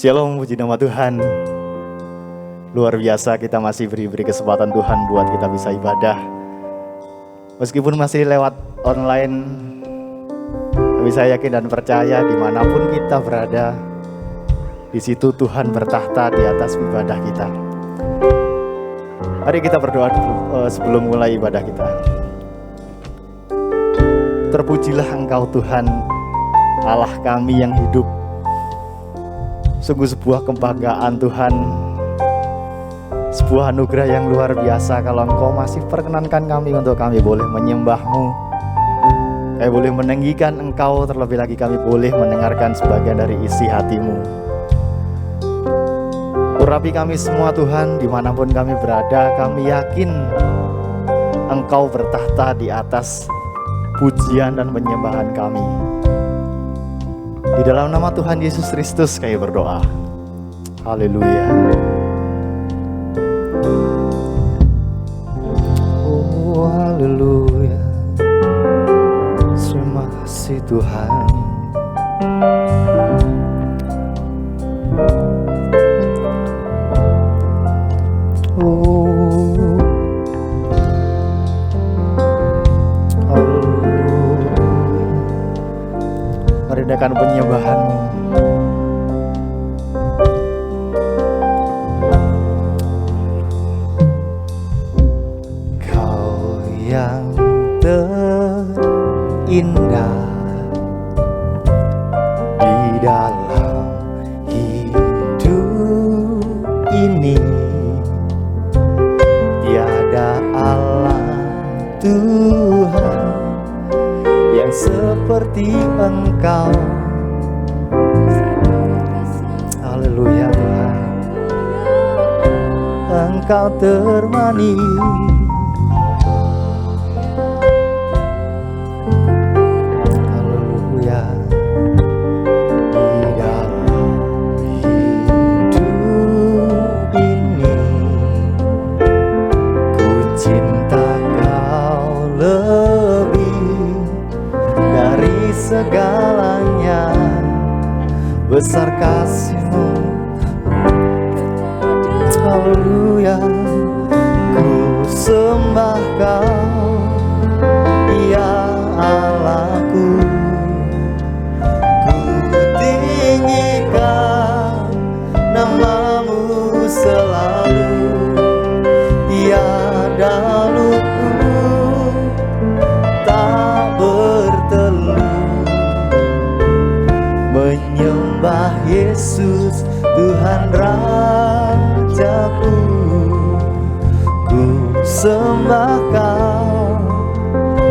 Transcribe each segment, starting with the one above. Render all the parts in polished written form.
Shalom, puji nama Tuhan. Luar biasa kita masih beri kesempatan Tuhan buat kita bisa ibadah. Meskipun masih lewat online, tapi saya yakin dan percaya dimanapun kita berada, di situ Tuhan bertahta di atas ibadah kita. Mari kita berdoa sebelum mulai ibadah kita. Terpujilah Engkau Tuhan, Allah kami yang hidup. Sungguh sebuah kebanggaan Tuhan, sebuah anugerah yang luar biasa kalau Engkau masih perkenankan kami untuk kami boleh menyembah-Mu. Kami boleh meninggikan Engkau, terlebih lagi kami boleh mendengarkan sebagian dari isi hati-Mu. Urapi kami semua Tuhan, dimanapun kami berada, kami yakin Engkau bertahta di atas pujian dan penyembahan kami. Di dalam nama Tuhan Yesus Kristus kami berdoa. Haleluya. Oh haleluya. Terima kasih Tuhan. Oh merendahkan penyembahan-Mu. Kau yang terindah di dalam hidup ini, tiada Allah Tuhan yang seperti Engkau. Haleluya Tuhan, Engkau termanis. Haleluya. Di dalam hidup ini ku cinta Kau lebih dari segalanya. Besar kasih-Mu, haleluya. Ku sembah Kau, ya Allahku. Ku tinggikan nama-Mu selalu, tiada luput tak bertelut. Menyembah Yesus Tuhan Rajaku, ku sembah Kau,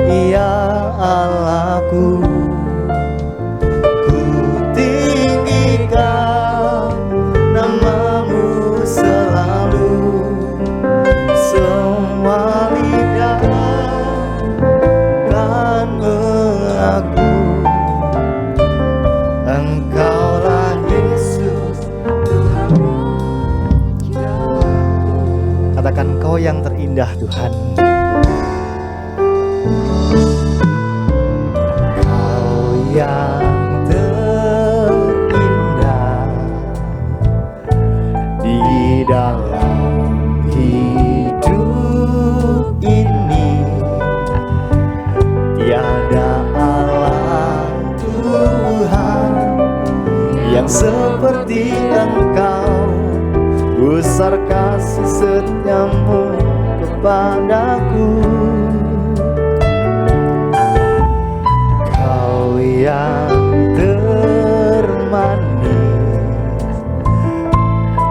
ya Allahku. Ku tinggikan nama-Mu selalu, semua lidah kan mengaku Engkaulah Yesus. Katakan Kau yang terindah Tuhan. Kau yang terindah di dalam hidup ini, tiada Allah Tuhan yang seperti Engkau. Besar kasih setia-Mu kepadaku. Kau yang termanis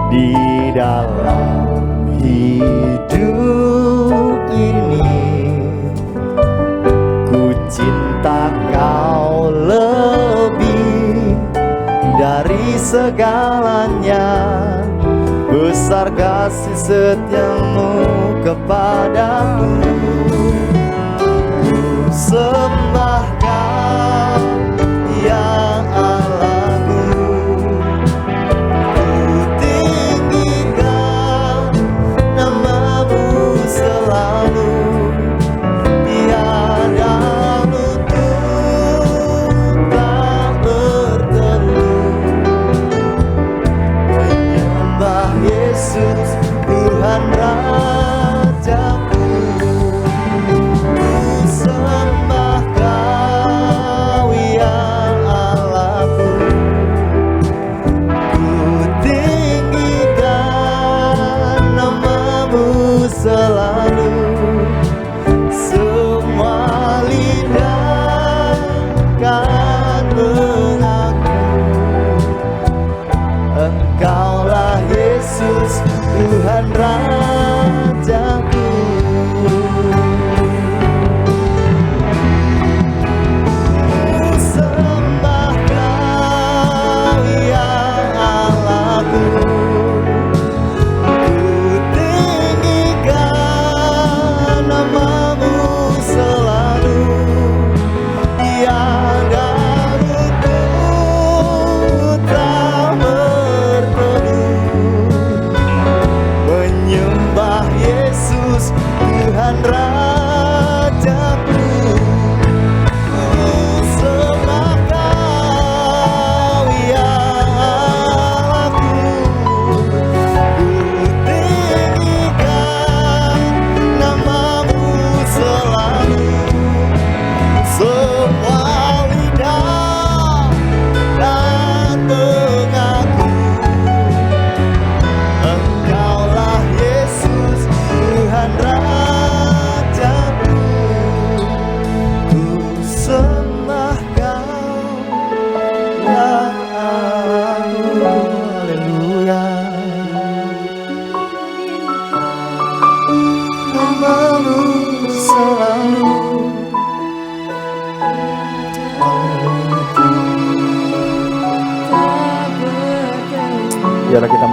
di dalam hidup ini, ku cinta Kau lebih dari segalanya. Besar kasih setia-Mu kepadaku. Ku sembah Kau, ya Allahku. Ku tinggikan nama-Mu selalu, tiada luput tak bertelut.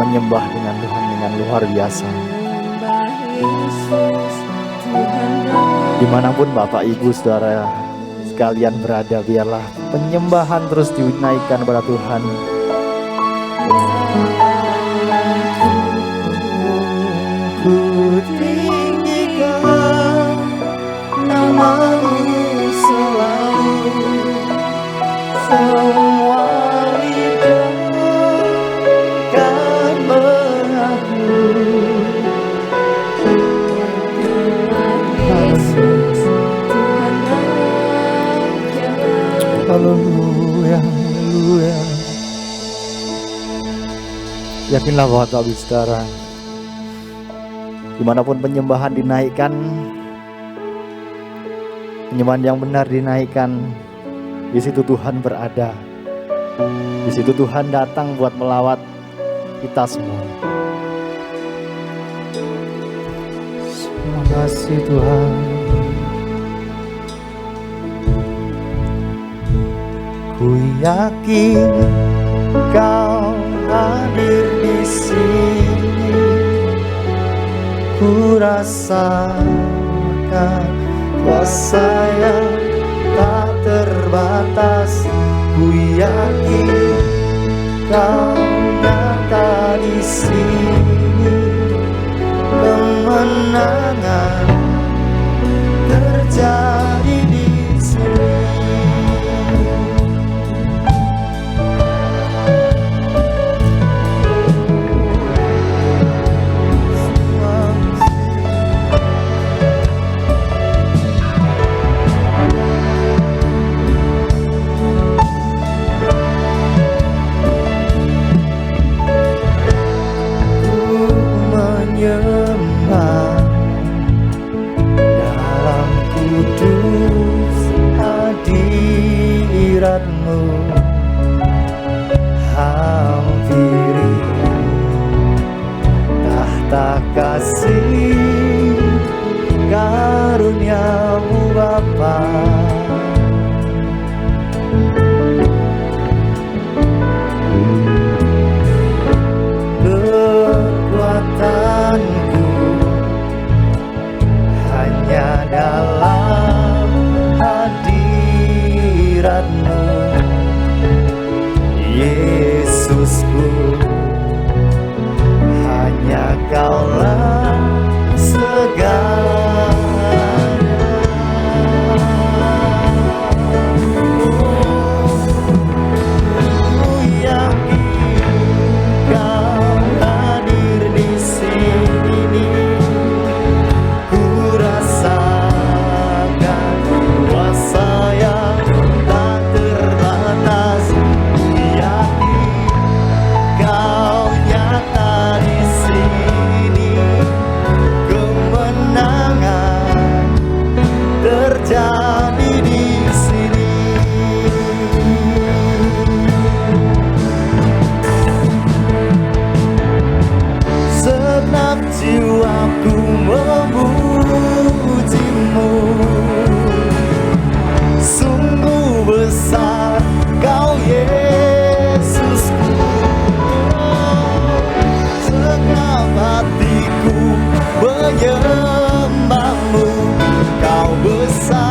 menyembah dengan Tuhan dengan luar biasa. Dimanapun Bapak Ibu Saudara sekalian berada, biarlah penyembahan terus dinaikkan kepada Tuhan. Ku tinggikan nama-Mu selalu, semua lidah kan mengakui Yesus Tuhan Raja. Haleluya, haleluya. Yakinlah bahwa Bapak Ibu Saudara, dimanapun penyembahan dinaikkan, penyembahan yang benar dinaikkan, di situ Tuhan berada. Di situ Tuhan datang buat melawat kita semua. Terima kasih Tuhan. Ku yakin Kau hadir di sini. Ku rasakan kuasa yang tak terbatas. Ku yakin Kau nyata di sini. Kemenangan terjadi di sini. Menyembah dalam kudus hadirat-Mu, hampiri tahta kasih karunia-Mu Bapa. Kekuatanku hanya dalam hadirat-Mu, Yesusku. Hanya Kaulah segalanya. Ku yakin Kau hadir di sini. Ku rasakan kuasa yang tak terbatas. Ku yakin Kau nyata di sini. Kemenangan terjadi di sini. Segenap jiwaku memuji-Mu. Sungguh besar Kau Yesusku. Segenap hatiku menyembah-Mu. Kau besar.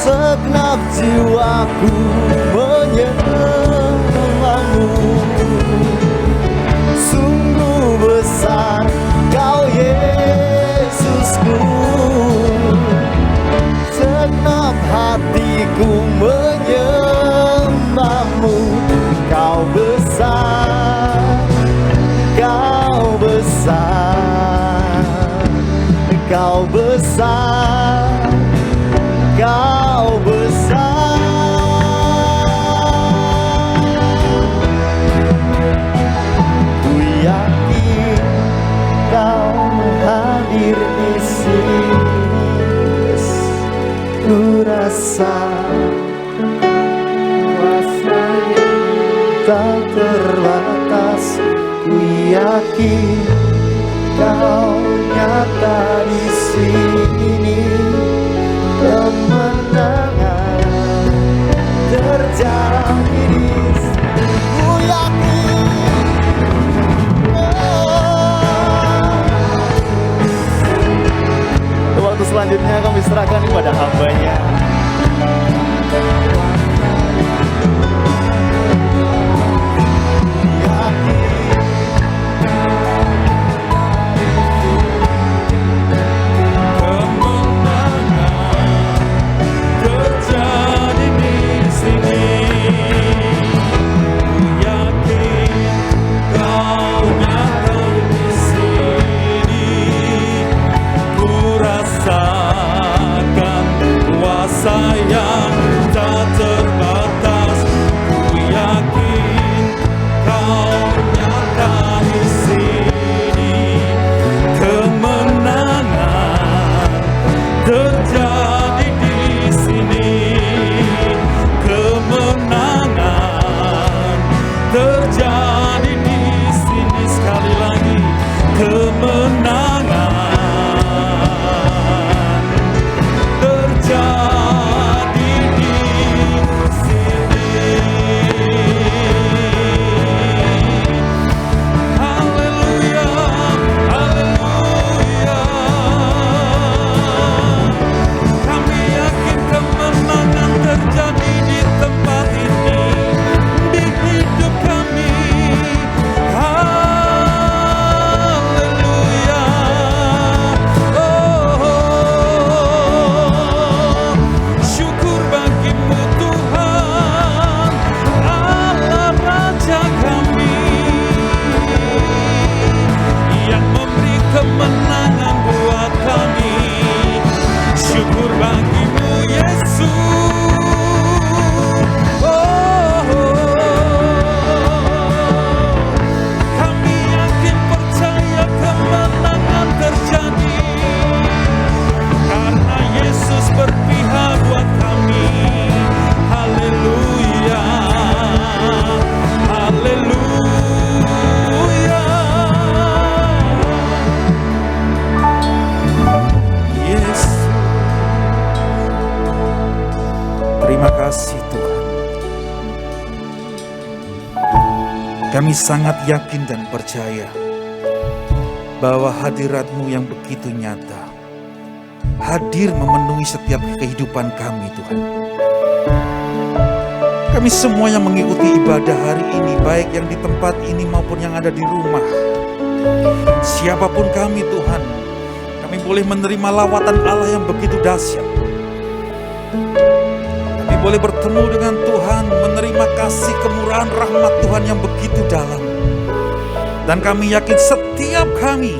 Segenap jiwaku menyembah-Mu. Sungguh besar Kau Yesusku. Segenap hatiku menyembah-Mu. Kau besar, Kau besar, Kau besar, Kau besar. Ku yakin Kau hadir di sini. Ku rasa kuasa yang tak terbatas. Ku yakin Kau nyata di sini. Kemenangan Waktu selanjutnya kami serahkan kepada hamba-Nya. Kami sangat yakin dan percaya bahwa hadirat-Mu yang begitu nyata hadir memenuhi setiap kehidupan kami, Tuhan. Kami semua yang mengikuti ibadah hari ini, baik yang di tempat ini maupun yang ada di rumah, siapapun kami, Tuhan, kami boleh menerima lawatan Allah yang begitu dahsyat. Kami boleh bertemu dengan Tuhan, menerima kasih kemurahan rahmat Tuhan yang begitu dalam. Dan kami yakin setiap kami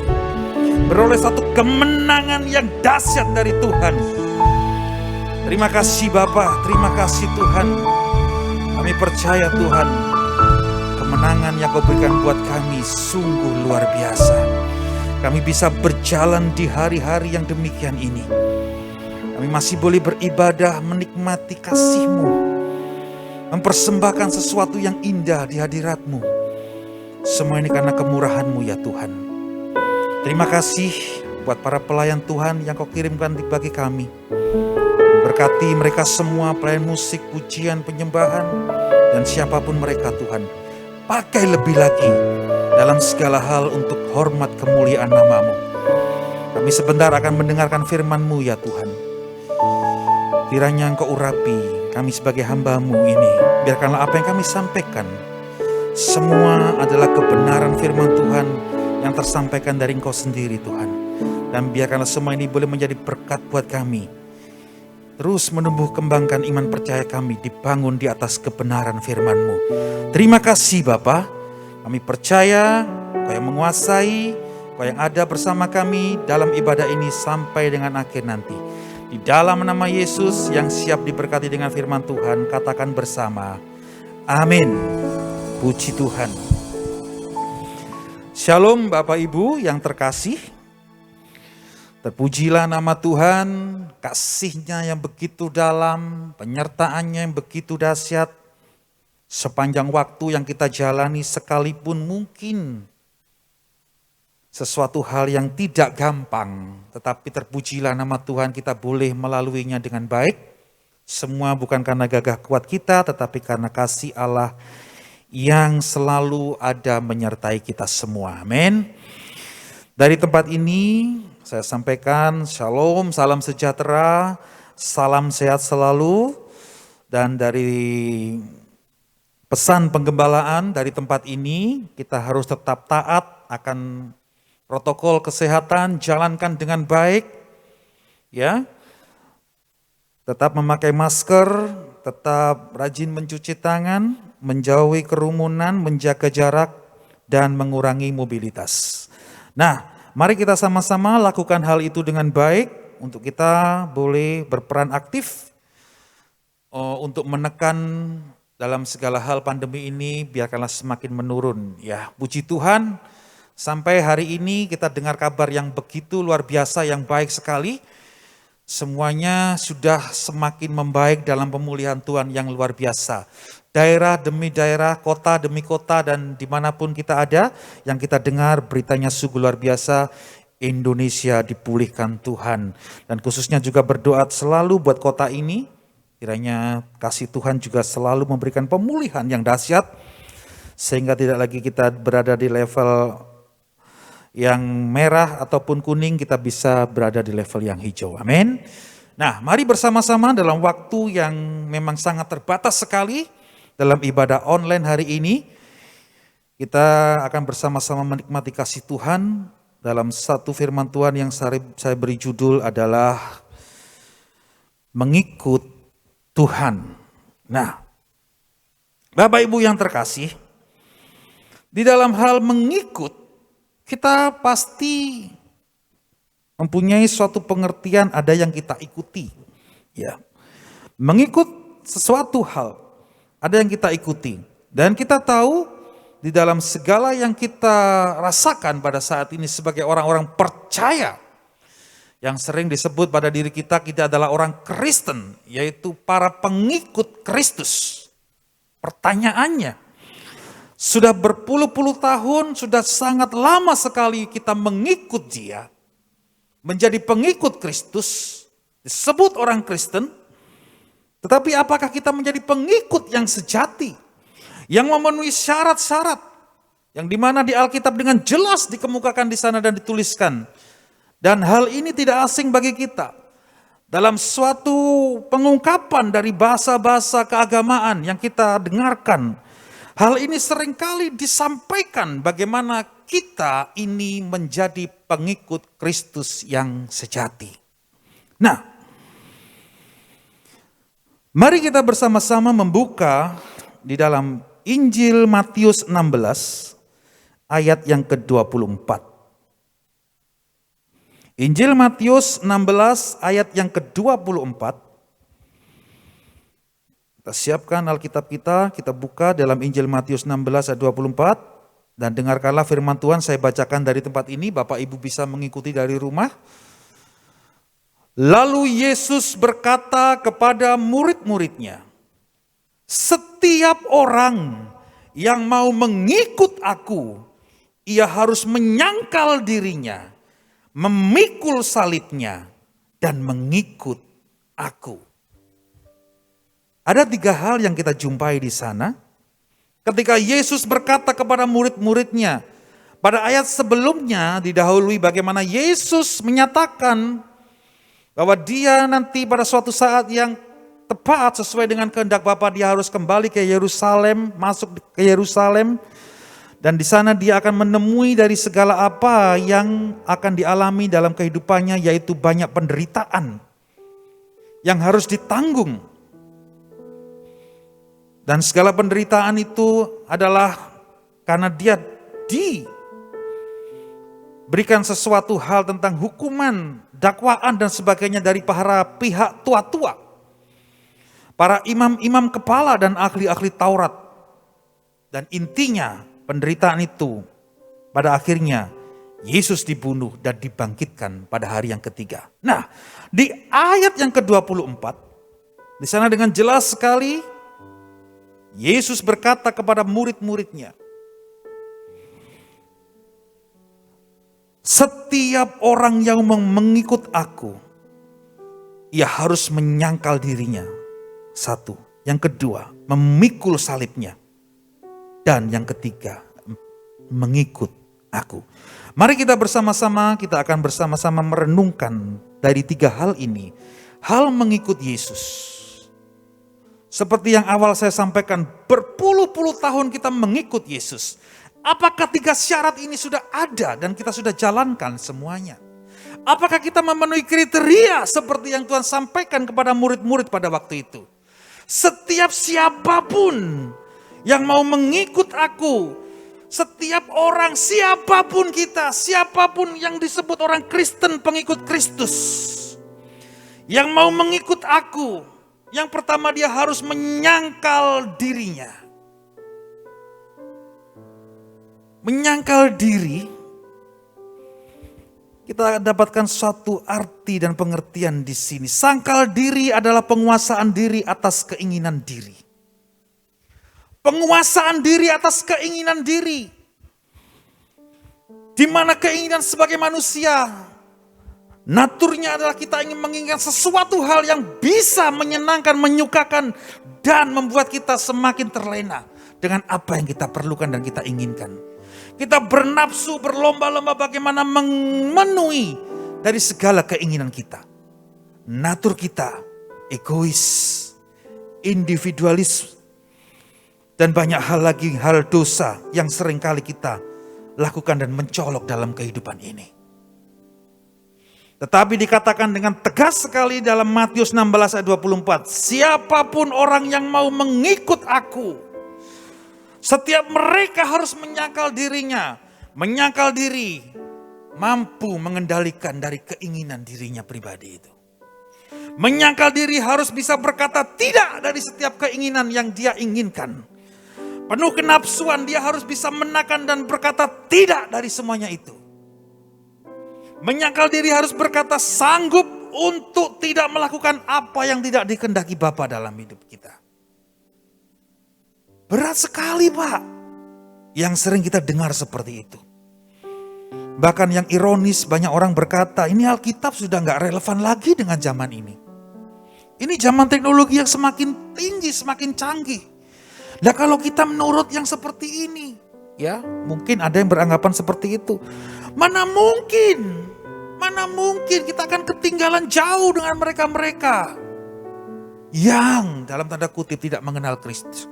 beroleh satu kemenangan yang dahsyat dari Tuhan. Terima kasih Bapa, terima kasih Tuhan. Kami percaya Tuhan, kemenangan yang Kau berikan buat kami sungguh luar biasa. Kami bisa berjalan di hari-hari yang demikian ini. Kami masih boleh beribadah, menikmati kasih-Mu, mempersembahkan sesuatu yang indah di hadirat-Mu. Semua ini karena kemurahan-Mu ya Tuhan. Terima kasih buat para pelayan Tuhan yang Kau kirimkan bagi kami. Berkati mereka semua, pelayan musik, pujian, penyembahan, dan siapapun mereka Tuhan. Pakai lebih lagi dalam segala hal untuk hormat kemuliaan nama-Mu. Kami sebentar akan mendengarkan firman-Mu ya Tuhan. Kiranya Engkau urapi kami sebagai hamba-Mu ini. Biarkanlah apa yang kami sampaikan semua adalah kebenaran firman Tuhan yang tersampaikan dari Engkau sendiri Tuhan. Dan biarkanlah semua ini boleh menjadi berkat buat kami. Terus menumbuh kembangkan iman percaya kami dibangun di atas kebenaran firman-Mu. Terima kasih Bapa. Kami percaya Kau yang menguasai, Kau yang ada bersama kami dalam ibadah ini sampai dengan akhir nanti. Di dalam nama Yesus yang siap diberkati dengan firman Tuhan, katakan bersama, amin. Puji Tuhan. Shalom Bapak Ibu yang terkasih. Terpujilah nama Tuhan, kasih-Nya yang begitu dalam, penyertaan-Nya yang begitu dahsyat. Sepanjang waktu yang kita jalani sekalipun mungkin sesuatu hal yang tidak gampang, tetapi terpujilah nama Tuhan kita boleh melaluinya dengan baik. Semua bukan karena gagah kuat kita, tetapi karena kasih Allah yang selalu ada menyertai kita semua. Amin. Dari tempat ini saya sampaikan shalom, salam sejahtera, salam sehat selalu. Dan dari pesan penggembalaan dari tempat ini, kita harus tetap taat akan protokol kesehatan, jalankan dengan baik, ya. Tetap memakai masker, tetap rajin mencuci tangan, menjauhi kerumunan, menjaga jarak, dan mengurangi mobilitas. Nah, mari kita sama-sama lakukan hal itu dengan baik, untuk kita boleh berperan aktif untuk menekan dalam segala hal pandemi ini, biarkanlah semakin menurun. Ya, puji Tuhan, sampai hari ini kita dengar kabar yang begitu luar biasa, yang baik sekali. Semuanya sudah semakin membaik dalam pemulihan Tuhan yang luar biasa. Daerah demi daerah, kota demi kota, dan dimanapun kita ada, yang kita dengar beritanya sungguh luar biasa. Indonesia dipulihkan Tuhan. Dan khususnya juga berdoa selalu buat kota ini, kiranya kasih Tuhan juga selalu memberikan pemulihan yang dahsyat, sehingga tidak lagi kita berada di level yang merah ataupun kuning, kita bisa berada di level yang hijau. Amin. Nah, mari bersama-sama dalam waktu yang memang sangat terbatas sekali dalam ibadah online hari ini, kita akan bersama-sama menikmati kasih Tuhan dalam satu firman Tuhan yang saya beri judul adalah mengikut Tuhan. Nah, Bapak Ibu yang terkasih, di dalam hal mengikut, kita pasti mempunyai suatu pengertian, ada yang kita ikuti. Ya, mengikut sesuatu hal, ada yang kita ikuti. Dan kita tahu di dalam segala yang kita rasakan pada saat ini sebagai orang-orang percaya, yang sering disebut pada diri kita adalah orang Kristen, yaitu para pengikut Kristus. Pertanyaannya, sudah berpuluh-puluh tahun, sudah sangat lama sekali kita mengikut Dia, menjadi pengikut Kristus, disebut orang Kristen, tetapi apakah kita menjadi pengikut yang sejati, yang memenuhi syarat-syarat, yang dimana di Alkitab dengan jelas dikemukakan di sana dan dituliskan. Dan hal ini tidak asing bagi kita. Dalam suatu pengungkapan dari bahasa-bahasa keagamaan yang kita dengarkan, hal ini seringkali disampaikan bagaimana kita ini menjadi pengikut Kristus yang sejati. Nah, mari kita bersama-sama membuka di dalam Injil Matius 16 ayat yang ke-24. Injil Matius 16 ayat yang ke-24. Kita siapkan Alkitab kita buka dalam Injil Matius 16 ayat 24. Dan dengarkanlah firman Tuhan, saya bacakan dari tempat ini, Bapak Ibu bisa mengikuti dari rumah. Lalu Yesus berkata kepada murid-muridnya, setiap orang yang mau mengikut aku, ia harus menyangkal dirinya, memikul salibnya, dan mengikut aku. Ada 3 hal yang kita jumpai di sana. Ketika Yesus berkata kepada murid-muridnya, pada ayat sebelumnya didahului bagaimana Yesus menyatakan bahwa dia nanti pada suatu saat yang tepat sesuai dengan kehendak Bapa, dia harus kembali ke Yerusalem, masuk ke Yerusalem. Dan di sana dia akan menemui dari segala apa yang akan dialami dalam kehidupannya, yaitu banyak penderitaan yang harus ditanggung. Dan segala penderitaan itu adalah karena dia diberikan sesuatu hal tentang hukuman, dakwaan dan sebagainya dari para pihak tua-tua, para imam-imam kepala dan ahli-ahli Taurat. Dan intinya penderitaan itu pada akhirnya Yesus dibunuh dan dibangkitkan pada hari yang ketiga. Nah, di ayat yang ke-24 di sana dengan jelas sekali Yesus berkata kepada murid-muridnya, setiap orang yang mengikut aku, ia harus menyangkal dirinya. 1. Yang kedua, memikul salibnya. Dan yang ketiga, mengikut aku. Mari kita akan bersama-sama merenungkan dari 3 hal ini. Hal mengikut Yesus. Seperti yang awal saya sampaikan, berpuluh-puluh tahun kita mengikut Yesus. Apakah 3 syarat ini sudah ada dan kita sudah jalankan semuanya? Apakah kita memenuhi kriteria seperti yang Tuhan sampaikan kepada murid-murid pada waktu itu? Setiap siapapun yang mau mengikut aku, setiap orang, siapapun kita, siapapun yang disebut orang Kristen, pengikut Kristus, yang mau mengikut aku, yang pertama dia harus menyangkal dirinya. Menyangkal diri, kita dapatkan suatu arti dan pengertian di sini. Sangkal diri adalah penguasaan diri atas keinginan diri. Penguasaan diri atas keinginan diri. Di mana keinginan sebagai manusia, naturnya adalah kita ingin menginginkan sesuatu hal yang bisa menyenangkan, menyukakan, dan membuat kita semakin terlena dengan apa yang kita perlukan dan kita inginkan. Kita bernafsu, berlomba-lomba bagaimana memenuhi dari segala keinginan kita. Natur kita egois, individualis, dan banyak hal lagi, hal dosa yang seringkali kita lakukan dan mencolok dalam kehidupan ini. Tetapi dikatakan dengan tegas sekali dalam Matius 16 ayat 24. Siapapun orang yang mau mengikut aku, setiap mereka harus menyangkal dirinya. Menyangkal diri, mampu mengendalikan dari keinginan dirinya pribadi itu. Menyangkal diri harus bisa berkata tidak dari setiap keinginan yang dia inginkan. Penuh kenapsuan, dia harus bisa menakan dan berkata tidak dari semuanya itu. Menyangkal diri harus berkata sanggup untuk tidak melakukan apa yang tidak dikehendaki Bapa dalam hidup kita. Berat sekali Pak, yang sering kita dengar seperti itu. Bahkan yang ironis, banyak orang berkata ini Alkitab sudah gak relevan lagi dengan zaman ini. Ini zaman teknologi yang semakin tinggi, semakin canggih. Nah kalau kita menurut yang seperti ini, ya mungkin ada yang beranggapan seperti itu. Mana mungkin kita akan ketinggalan jauh dengan mereka-mereka yang dalam tanda kutip tidak mengenal Kristus.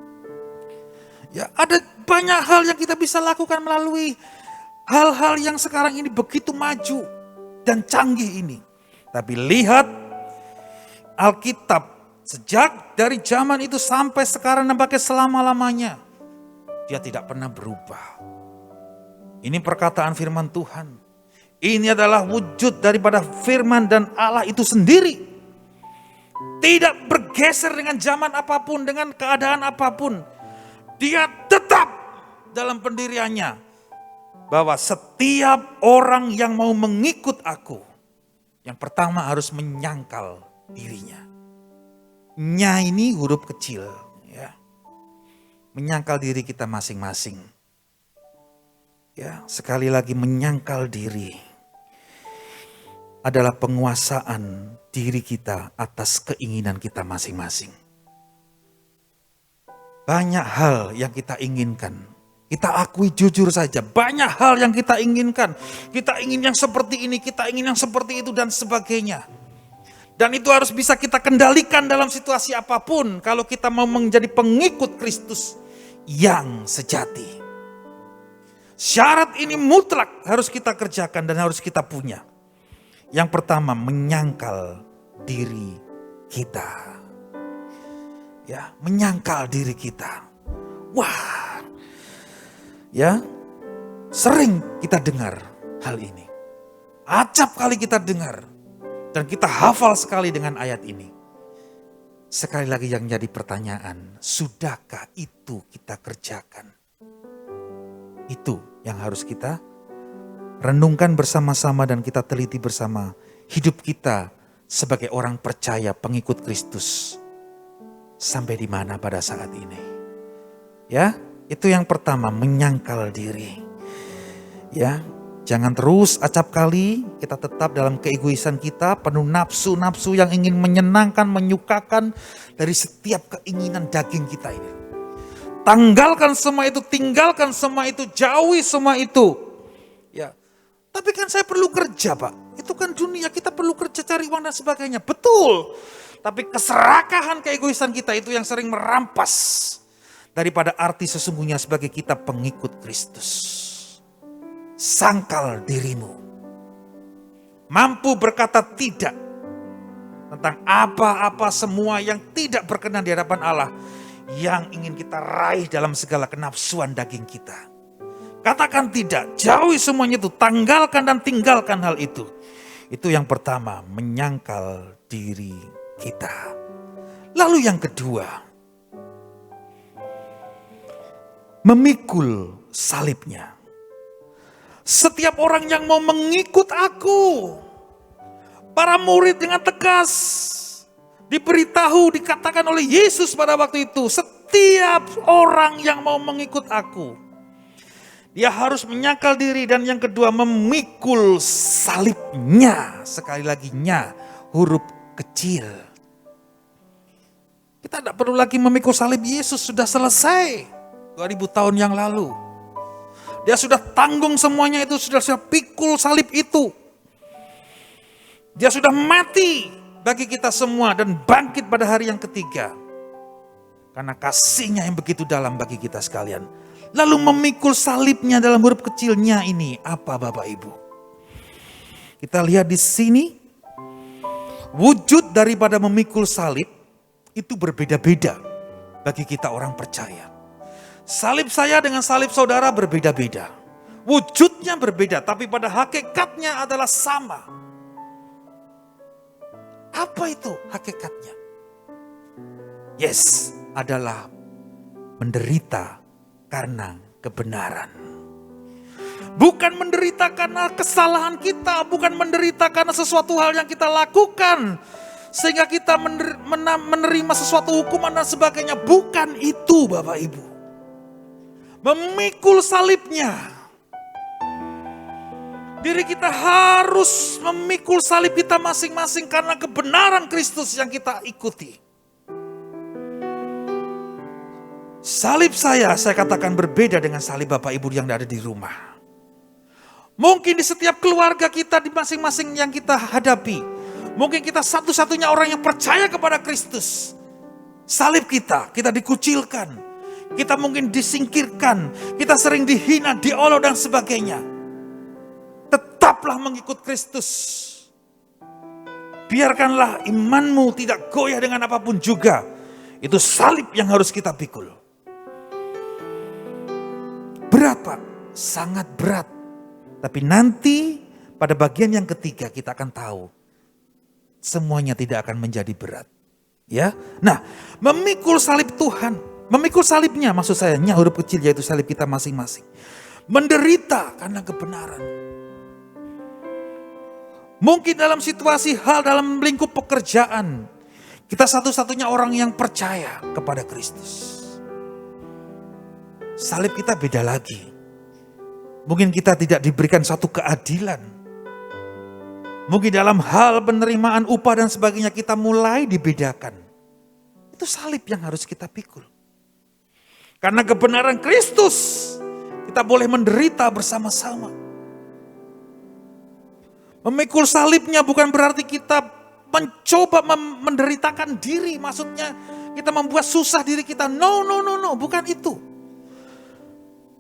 Ya ada banyak hal yang kita bisa lakukan melalui hal-hal yang sekarang ini begitu maju dan canggih ini. Tapi lihat Alkitab. Sejak dari zaman itu sampai sekarang nampaknya selama-lamanya. Dia tidak pernah berubah. Ini perkataan firman Tuhan. Ini adalah wujud daripada firman dan Allah itu sendiri. Tidak bergeser dengan zaman apapun, dengan keadaan apapun. Dia tetap dalam pendiriannya. Bahwa setiap orang yang mau mengikut aku. Yang pertama harus menyangkal dirinya. Nya ini huruf kecil, ya. Menyangkal diri kita masing-masing. Ya, sekali lagi menyangkal diri adalah penguasaan diri kita atas keinginan kita masing-masing. Banyak hal yang kita inginkan. Kita akui jujur saja, banyak hal yang kita inginkan. Kita ingin yang seperti ini, kita ingin yang seperti itu dan sebagainya. Dan itu harus bisa kita kendalikan dalam situasi apapun kalau kita mau menjadi pengikut Kristus yang sejati. Syarat ini mutlak harus kita kerjakan dan harus kita punya. Yang pertama, menyangkal diri kita. Ya, menyangkal diri kita. Wah. Ya, sering kita dengar hal ini. Acap kali kita dengar. Dan kita hafal sekali dengan ayat ini. Sekali lagi yang jadi pertanyaan, sudahkah itu kita kerjakan? Itu yang harus kita renungkan bersama-sama dan kita teliti bersama hidup kita sebagai orang percaya pengikut Kristus. Sampai di mana pada saat ini? Ya, itu yang pertama, menyangkal diri. Ya, jangan terus acap kali kita tetap dalam keegoisan kita, penuh nafsu-nafsu yang ingin menyenangkan, menyukakan dari setiap keinginan daging kita ini. Tanggalkan semua itu, tinggalkan semua itu, jauhi semua itu. Ya, Tapi kan saya perlu kerja, Pak. Itu kan dunia, kita perlu kerja, cari uang dan sebagainya. Betul. Tapi keserakahan, keegoisan kita itu yang sering merampas daripada arti sesungguhnya sebagai kita pengikut Kristus. Sangkal dirimu. Mampu berkata tidak tentang apa-apa semua yang tidak berkenan di hadapan Allah, yang ingin kita raih dalam segala kenafsuan daging kita. Katakan tidak, jauhi semuanya itu, tanggalkan dan tinggalkan hal itu. Itu yang pertama, menyangkal diri kita. Lalu yang kedua, memikul salibnya. Setiap orang yang mau mengikut aku, para murid dengan tegas diberitahu, dikatakan oleh Yesus pada waktu itu, setiap orang yang mau mengikut aku, dia harus menyangkal diri, dan yang kedua memikul salibnya. Sekali lagi nya, huruf kecil. Kita tidak perlu lagi memikul salib, Yesus sudah selesai 2000 tahun yang lalu. Dia sudah tanggung semuanya itu, sudah pikul salib itu. Dia sudah mati bagi kita semua dan bangkit pada hari yang ketiga. Karena kasihnya yang begitu dalam bagi kita sekalian. Lalu memikul salibnya dalam huruf kecilnya ini apa, Bapak Ibu? Kita lihat di sini, wujud daripada memikul salib itu berbeda-beda bagi kita orang percaya. Salib saya dengan salib saudara berbeda-beda. Wujudnya berbeda, tapi pada hakikatnya adalah sama. Apa itu hakikatnya? Yes, adalah menderita karena kebenaran. Bukan menderita karena kesalahan kita, bukan menderita karena sesuatu hal yang kita lakukan sehingga kita menerima sesuatu hukuman dan sebagainya. Bukan itu, Bapak Ibu. Memikul salibnya. Diri kita harus memikul salib kita masing-masing karena kebenaran Kristus yang kita ikuti. Salib saya katakan berbeda dengan salib Bapak Ibu yang ada di rumah. Mungkin di setiap keluarga kita, di masing-masing yang kita hadapi. Mungkin kita satu-satunya orang yang percaya kepada Kristus. Salib kita dikucilkan. Kita mungkin disingkirkan. Kita sering dihina, diolok dan sebagainya. Tetaplah mengikut Kristus. Biarkanlah imanmu tidak goyah dengan apapun juga. Itu salib yang harus kita pikul. Berat, Pak, sangat berat. Tapi nanti pada bagian yang ketiga kita akan tahu semuanya tidak akan menjadi berat. Ya, nah, memikul salib Tuhan, memikul salibnya maksud saya, nya huruf kecil yaitu salib kita masing-masing. Menderita karena kebenaran. Mungkin dalam situasi hal dalam lingkup pekerjaan, kita satu-satunya orang yang percaya kepada Kristus. Salib kita beda lagi. Mungkin kita tidak diberikan satu keadilan. Mungkin dalam hal penerimaan upah dan sebagainya kita mulai dibedakan. Itu salib yang harus kita pikul. Karena kebenaran Kristus, kita boleh menderita bersama-sama. Memikul salibnya bukan berarti kita mencoba menderitakan diri. Maksudnya kita membuat susah diri kita. No, bukan itu.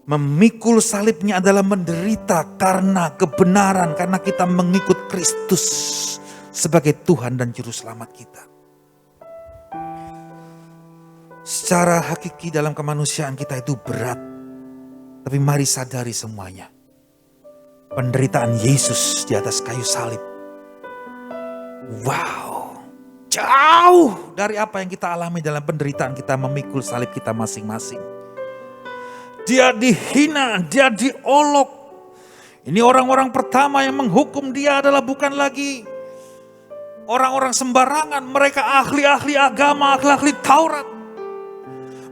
Memikul salibnya adalah menderita karena kebenaran, karena kita mengikut Kristus sebagai Tuhan dan Juru Selamat kita. Secara hakiki dalam kemanusiaan kita itu berat, tapi mari sadari semuanya. Penderitaan Yesus di atas kayu salib. Wow, jauh dari apa yang kita alami dalam penderitaan kita memikul salib kita masing-masing. Dia dihina, dia diolok. Ini orang-orang pertama yang menghukum dia adalah bukan lagi orang-orang sembarangan. Mereka ahli-ahli agama, ahli-ahli Taurat.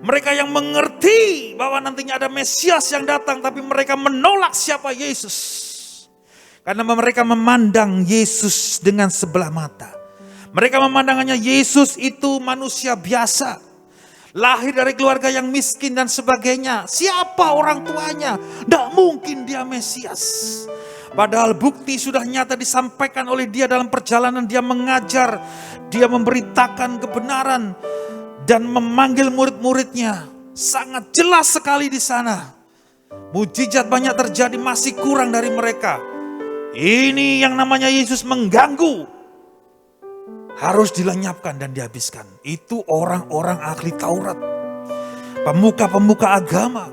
Mereka yang mengerti bahwa nantinya ada Mesias yang datang, tapi mereka menolak siapa Yesus. Karena mereka memandang Yesus dengan sebelah mata. Mereka memandangannya Yesus itu manusia biasa. Lahir dari keluarga yang miskin dan sebagainya. Siapa orang tuanya? Tidak mungkin dia Mesias. Padahal bukti sudah nyata disampaikan oleh dia dalam perjalanan dia mengajar, dia memberitakan kebenaran dan memanggil murid-muridnya. Sangat jelas sekali di sana. Mujizat banyak terjadi, masih kurang dari mereka. Ini yang namanya Yesus mengganggu. Harus dilenyapkan dan dihabiskan. Itu orang-orang ahli Taurat. Pemuka-pemuka agama.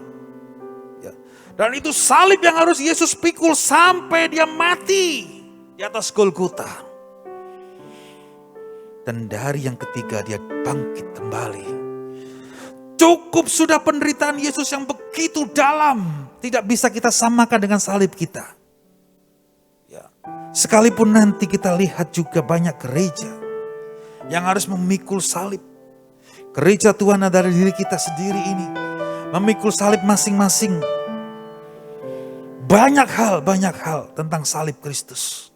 Ya. Dan itu salib yang harus Yesus pikul sampai dia mati di atas Golgota. Dan dari yang ketiga dia bangkit kembali. Cukup sudah penderitaan Yesus yang begitu dalam. Tidak bisa kita samakan dengan salib kita. Ya. Sekalipun nanti kita lihat juga banyak gereja yang harus memikul salib. Gereja Tuhan adalah diri kita sendiri ini. Memikul salib masing-masing. Banyak hal tentang salib Kristus.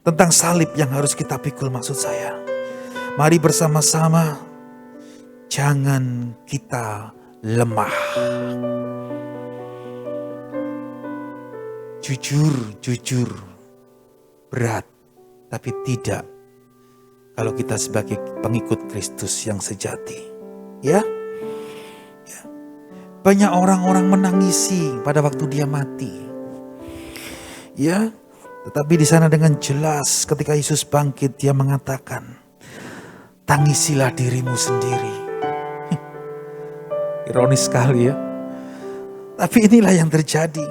Tentang salib yang harus kita pikul maksud saya. Mari bersama-sama, jangan kita lemah. Jujur berat, tapi tidak kalau kita sebagai pengikut Kristus yang sejati. Ya. Banyak orang-orang menangisi pada waktu dia mati. Ya. Tetapi di sana dengan jelas ketika Yesus bangkit dia mengatakan, tangisilah dirimu sendiri. Ironis sekali ya. Tapi inilah yang terjadi.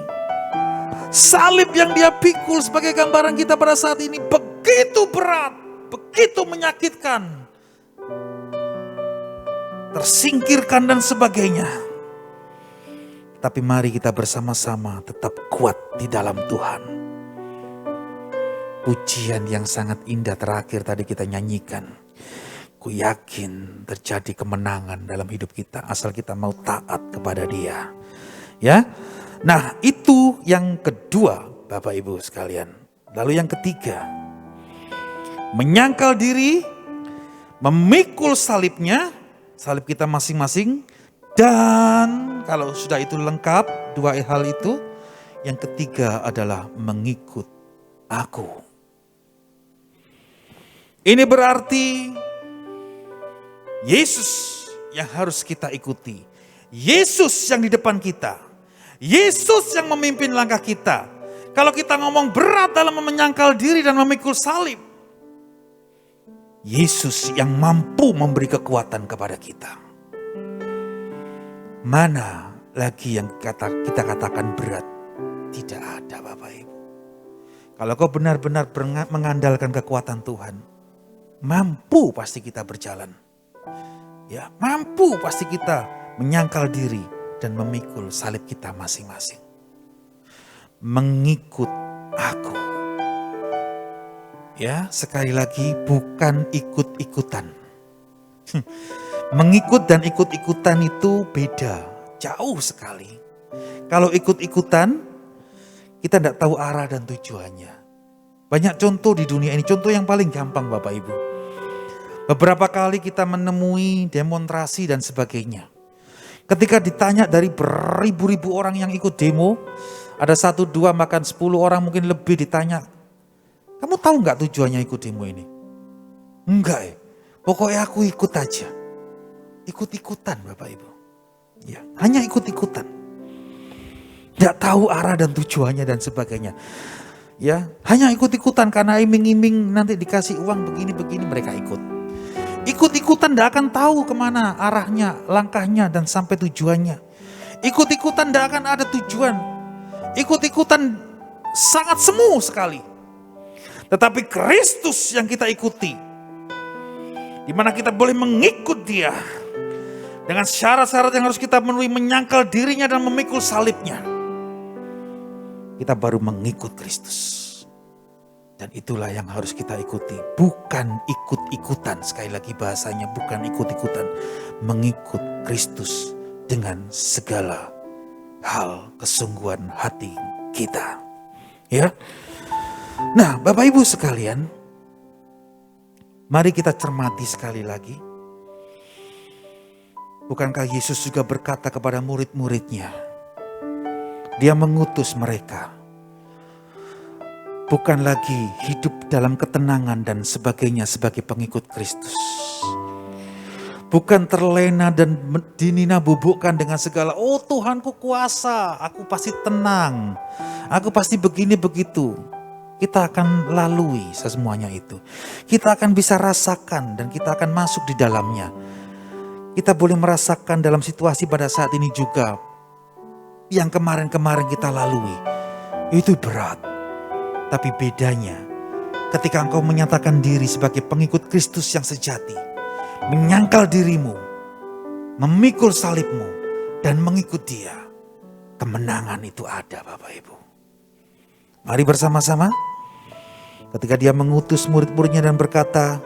Salib yang dia pikul sebagai gambaran kita pada saat ini begitu berat, begitu menyakitkan. Tersingkirkan dan sebagainya. Tapi mari kita bersama-sama tetap kuat di dalam Tuhan. Pujian yang sangat indah terakhir tadi kita nyanyikan. Ku yakin terjadi kemenangan dalam hidup kita asal kita mau taat kepada Dia. Ya. Nah, itu yang kedua, Bapak Ibu sekalian. Lalu yang ketiga, menyangkal diri, memikul salibnya, salib kita masing-masing, dan kalau sudah itu lengkap, dua hal itu, yang ketiga adalah mengikut aku. Ini berarti Yesus yang harus kita ikuti. Yesus yang di depan kita. Yesus yang memimpin langkah kita. Kalau kita ngomong berat dalam menyangkal diri dan memikul salib, Yesus yang mampu memberi kekuatan kepada kita. Mana lagi yang kita katakan berat? Tidak ada, Bapak Ibu. Kalau kau benar-benar mengandalkan kekuatan Tuhan, mampu pasti kita berjalan. Ya, mampu pasti kita menyangkal diri dan memikul salib kita masing-masing. Mengikut aku. Ya, sekali lagi bukan ikut-ikutan. Mengikut dan ikut-ikutan itu beda, jauh sekali. Kalau ikut-ikutan, kita tidak tahu arah dan tujuannya. Banyak contoh di dunia ini, contoh yang paling gampang Bapak Ibu. Beberapa kali kita menemui demonstrasi dan sebagainya. Ketika ditanya dari beribu-ribu orang yang ikut demo, ada 1, 2, bahkan 10 orang mungkin lebih ditanya, kamu tahu nggak tujuannya ikut demo ini? Enggak, pokoknya aku ikut aja. Ikut-ikutan Bapak Ibu. Ya, hanya ikut-ikutan. Tidak tahu arah dan tujuannya dan sebagainya. Ya, hanya ikut-ikutan karena iming-iming nanti dikasih uang begini-begini mereka ikut. Ikut-ikutan tidak akan tahu kemana arahnya, langkahnya dan sampai tujuannya. Ikut-ikutan tidak akan ada tujuan. Ikut-ikutan sangat semu sekali. Tetapi Kristus yang kita ikuti, di mana kita boleh mengikut Dia dengan syarat-syarat yang harus kita memenuhi, menyangkal dirinya dan memikul salibnya. Kita baru mengikut Kristus. Dan itulah yang harus kita ikuti. Bukan ikut-ikutan. Sekali lagi bahasanya bukan ikut-ikutan. Mengikut Kristus dengan segala hal kesungguhan hati kita. Ya. Nah, Bapak Ibu sekalian, mari kita cermati sekali lagi. Bukankah Yesus juga berkata kepada murid-muridnya, Dia mengutus mereka bukan lagi hidup dalam ketenangan dan sebagainya sebagai pengikut Kristus. Bukan terlena dan dinina-bubukkan dengan segala, oh Tuhanku kuasa, aku pasti tenang, aku pasti begini begitu. Kita akan lalui semuanya itu. Kita akan bisa rasakan dan kita akan masuk di dalamnya. Kita boleh merasakan dalam situasi pada saat ini juga. Yang kemarin-kemarin kita lalui, itu berat. Tapi bedanya, ketika engkau menyatakan diri sebagai pengikut Kristus yang sejati, menyangkal dirimu, memikul salibmu, dan mengikut Dia, kemenangan itu ada, Bapak Ibu. Mari bersama-sama, ketika Dia mengutus murid-muridnya dan berkata,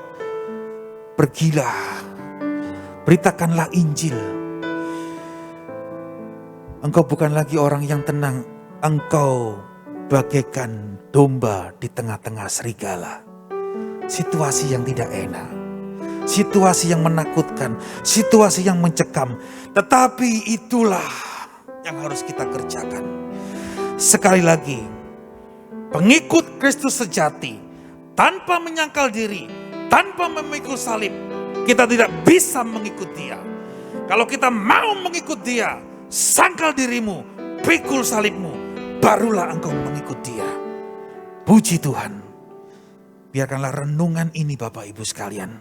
pergilah, beritakanlah Injil. Engkau bukan lagi orang yang tenang, engkau bagaikan domba di tengah-tengah serigala. Situasi yang tidak enak, situasi yang menakutkan, situasi yang mencekam. Tetapi itulah yang harus kita kerjakan. Sekali lagi, pengikut Kristus sejati, tanpa menyangkal diri, tanpa memikul salib, kita tidak bisa mengikut Dia. Kalau kita mau mengikut Dia, sangkal dirimu, pikul salibmu, barulah engkau mengikut Dia. Puji Tuhan. Biarkanlah renungan ini Bapak Ibu sekalian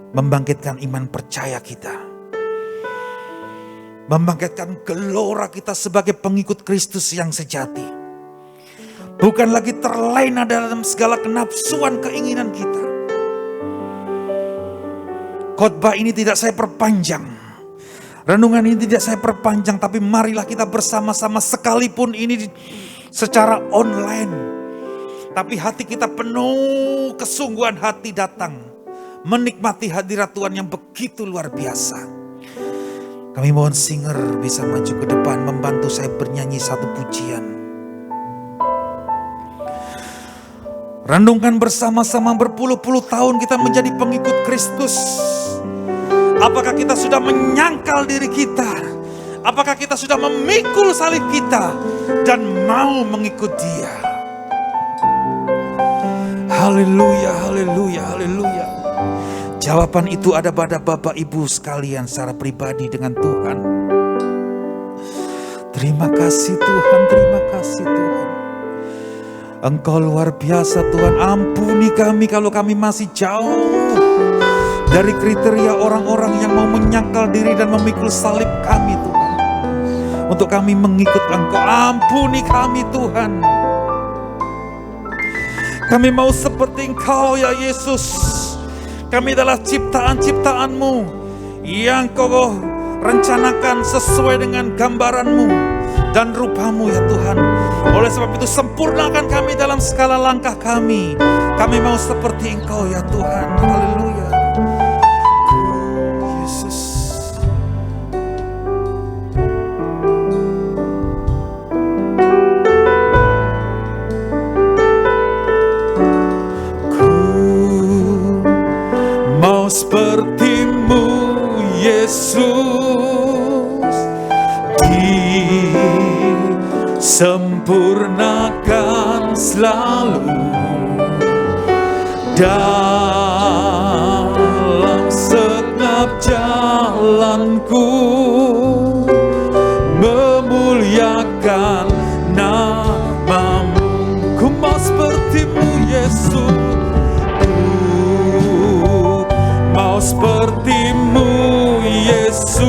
membangkitkan iman percaya kita. Membangkitkan gelora kita sebagai pengikut Kristus yang sejati. Bukan lagi terlena dalam segala kenafsuan keinginan kita. Khotbah ini tidak saya perpanjang. Renungan ini tidak saya perpanjang, tapi marilah kita bersama-sama sekalipun ini secara online. Tapi hati kita penuh kesungguhan hati datang. Menikmati hadirat Tuhan yang begitu luar biasa. Kami mohon singer bisa maju ke depan membantu saya bernyanyi satu pujian. Renungkan bersama-sama berpuluh-puluh tahun kita menjadi pengikut Kristus. Apakah kita sudah menyangkal diri kita? Apakah kita sudah memikul salib kita dan mau mengikut Dia? Haleluya, haleluya, haleluya. Jawaban itu ada pada Bapak Ibu sekalian secara pribadi dengan Tuhan. Terima kasih Tuhan, terima kasih Tuhan. Engkau luar biasa Tuhan, ampuni kami kalau kami masih jauh dari kriteria orang-orang yang mau menyangkal diri dan memikul salib kami Tuhan. Untuk kami mengikut Engkau, ampuni kami Tuhan. Kami mau seperti Engkau ya Yesus. Kami adalah ciptaan-ciptaan-Mu yang Kau rencanakan sesuai dengan gambaran-Mu dan rupa-Mu ya Tuhan. Oleh sebab itu sempurnakan kami dalam segala langkah kami. Kami mau seperti Engkau ya Tuhan. Haleluya. Yesus. Mau seperti-Mu Yesus, disempurnakan selalu dalam segenap jalanku, memuliakan nama-Mu. Ku mau seperti-Mu Yesus, mau seperti-Mu Yesus,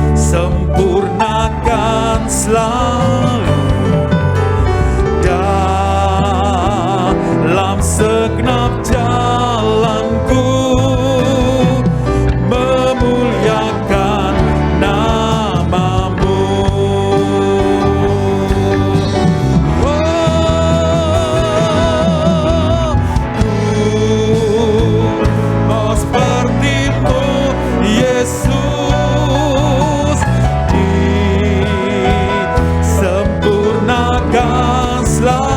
disempurnakan selalu dalam segenap jalanku, memuliakan nama-Mu. Mau seperti-Mu Yesus, disempurnakan selalu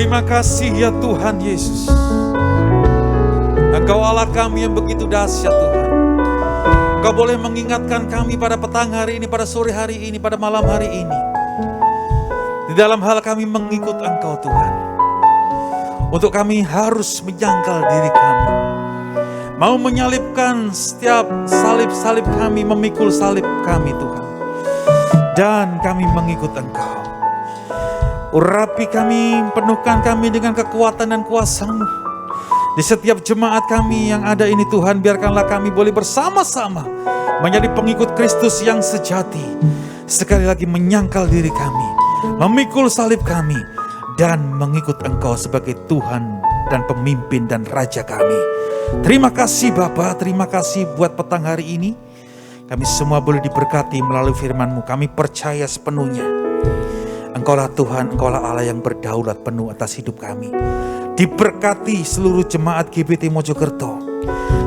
Terima kasih ya Tuhan Yesus. Engkau Allah kami yang begitu dahsyat Tuhan. Engkau boleh mengingatkan kami pada petang hari ini, pada sore hari ini, pada malam hari ini. Di dalam hal kami mengikut Engkau Tuhan. Untuk kami harus menyangkal diri kami. Mau menyalibkan setiap salib-salib kami, memikul salib kami Tuhan. Dan kami mengikut Engkau. Urapi kami, penuhkan kami dengan kekuatan dan kuasa-Mu. Di setiap jemaat kami yang ada ini Tuhan, biarkanlah kami boleh bersama-sama menjadi pengikut Kristus yang sejati. Sekali lagi menyangkal diri kami, memikul salib kami, dan mengikut Engkau sebagai Tuhan dan pemimpin dan Raja kami. Terima kasih Bapa, terima kasih buat petang hari ini. Kami semua boleh diberkati melalui firman-Mu. Kami percaya sepenuhnya Engkaulah Tuhan, Engkaulah Allah yang berdaulat penuh atas hidup kami. Diberkati seluruh jemaat GBT Mojokerto.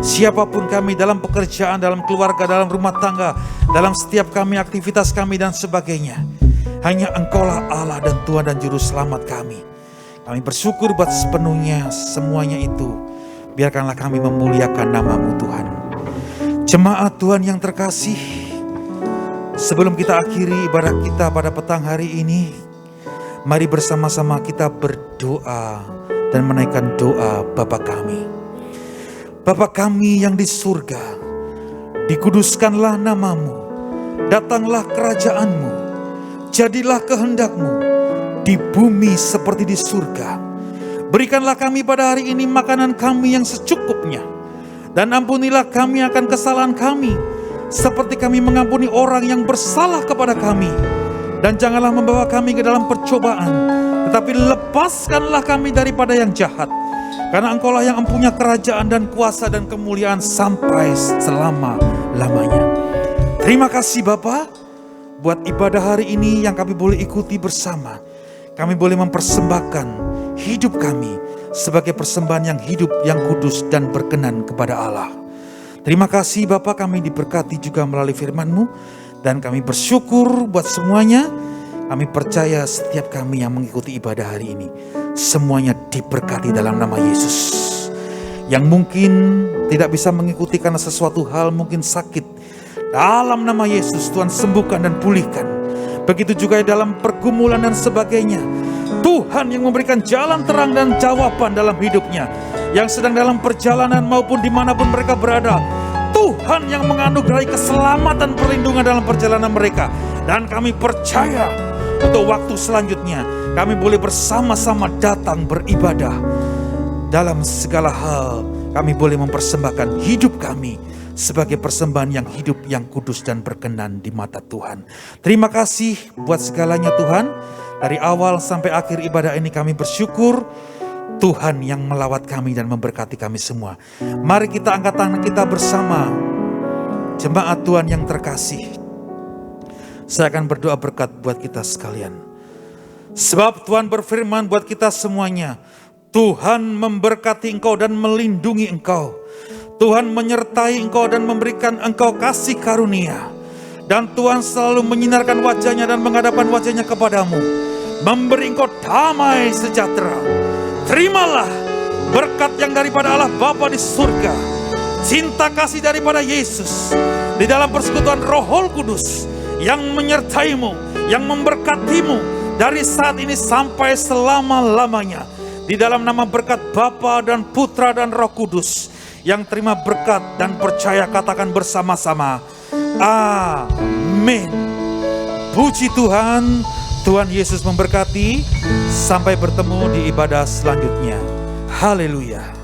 Siapapun kami dalam pekerjaan, dalam keluarga, dalam rumah tangga, dalam setiap kami aktivitas kami dan sebagainya. Hanya Engkaulah Allah dan Tuhan dan Juru Selamat kami. Kami bersyukur buat sepenuhnya semuanya itu. Biarkanlah kami memuliakan nama-Mu Tuhan. Jemaat Tuhan yang terkasih, sebelum kita akhiri ibadah kita pada petang hari ini, mari bersama-sama kita berdoa dan menaikkan doa Bapa kami. Bapa kami yang di surga, dikuduskanlah nama-Mu, datanglah kerajaan-Mu, jadilah kehendak-Mu di bumi seperti di surga. Berikanlah kami pada hari ini makanan kami yang secukupnya, dan ampunilah kami akan kesalahan kami, seperti kami mengampuni orang yang bersalah kepada kami. Dan janganlah membawa kami ke dalam percobaan, tetapi lepaskanlah kami daripada yang jahat. Karena Engkaulah yang mempunyai kerajaan dan kuasa dan kemuliaan sampai selama-lamanya. Terima kasih Bapa, buat ibadah hari ini yang kami boleh ikuti bersama. Kami boleh mempersembahkan hidup kami sebagai persembahan yang hidup, yang kudus dan berkenan kepada Allah. Terima kasih Bapa, kami diberkati juga melalui firman-Mu. Dan kami bersyukur buat semuanya. Kami percaya setiap kami yang mengikuti ibadah hari ini, semuanya diberkati dalam nama Yesus. Yang mungkin tidak bisa mengikuti karena sesuatu hal mungkin sakit, dalam nama Yesus Tuhan sembuhkan dan pulihkan. Begitu juga dalam pergumulan dan sebagainya, Tuhan yang memberikan jalan terang dan jawaban dalam hidupnya. Yang sedang dalam perjalanan maupun dimanapun mereka berada, Tuhan yang menganugerahi keselamatan perlindungan dalam perjalanan mereka. Dan kami percaya untuk waktu selanjutnya kami boleh bersama-sama datang beribadah. Dalam segala hal kami boleh mempersembahkan hidup kami sebagai persembahan yang hidup, yang kudus dan berkenan di mata Tuhan. Terima kasih buat segalanya Tuhan. Dari awal sampai akhir ibadah ini kami bersyukur Tuhan yang melawat kami dan memberkati kami semua. Mari kita angkat tangan kita bersama. Jemaat Tuhan yang terkasih, saya akan berdoa berkat buat kita sekalian. Sebab Tuhan berfirman buat kita semuanya, Tuhan memberkati engkau dan melindungi engkau. Tuhan menyertai engkau dan memberikan engkau kasih karunia. Dan Tuhan selalu menyinarkan wajahnya dan menghadapkan wajahnya kepadamu, memberi engkau damai sejahtera. Terimalah berkat yang daripada Allah Bapa di surga, cinta kasih daripada Yesus, di dalam persekutuan Roh Kudus yang menyertaimu, yang memberkatimu dari saat ini sampai selama-lamanya. Di dalam nama berkat Bapa dan Putra dan Roh Kudus, yang terima berkat dan percaya katakan bersama-sama, amin. Puji Tuhan. Tuhan Yesus memberkati. Sampai bertemu di ibadah selanjutnya. Haleluya.